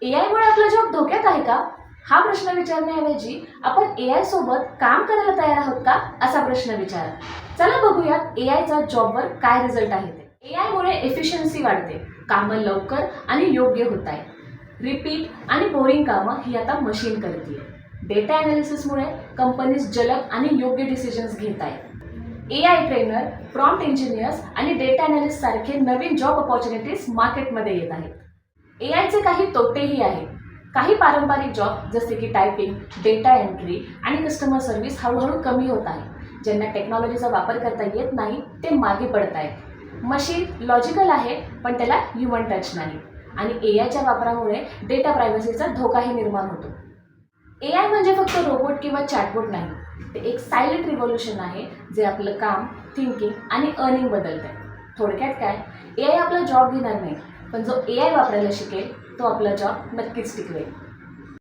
एआयमुळे आपला जॉब धोक्यात आहे का? हा प्रश्न विचारण्याऐवजी आपण एआय सोबत काम करायला तयार आहोत का असा प्रश्न विचारा. चला बघूयात एआयचा जॉबवर काय रिझल्ट आहे ते. एआयमुळे एफिशियन्सी वाढते, कामं लवकर आणि योग्य होत आहे. रिपीट आणि बोरिंग कामं ही आता मशीन करते. डेटा अनालिसिसमुळे कंपनीज जलद आणि योग्य डिसिजन्स घेत आहेत. एआय ट्रेनर, प्रॉम्प्ट इंजिनियर्स आणि डेटा अनालिस्ट सारखे नवीन जॉब अपॉर्च्युनिटीज मार्केटमध्ये येत आहेत. एआयचे काही तोटेही आहेत. काही पारंपरिक जॉब जसे की टायपिंग, डेटा एंट्री आणि कस्टमर सर्व्हिस हळूहळू कमी होत आहे. ज्यांना टेक्नॉलॉजीचा वापर करता येत नाही ते मागे पडत आहेत. मशीन लॉजिकल आहे पण त्याला ह्युमन टच नाही आणि एआयच्या वापरामुळे डेटा प्रायव्हसीचा धोकाही निर्माण होतो. एआय म्हणजे फक्त रोबोट किंवा चॅटबोट नाही, ते एक सायलेंट रिव्होल्यूशन आहे जे आपलं काम, थिंकिंग आणि अर्निंग बदलत आहे. थोडक्यात काय, एआय आपला जॉब घेणार नाही, पण जो एआय वापरायला शिकेल तो आपला जॉब नक्कीच टिकवेल.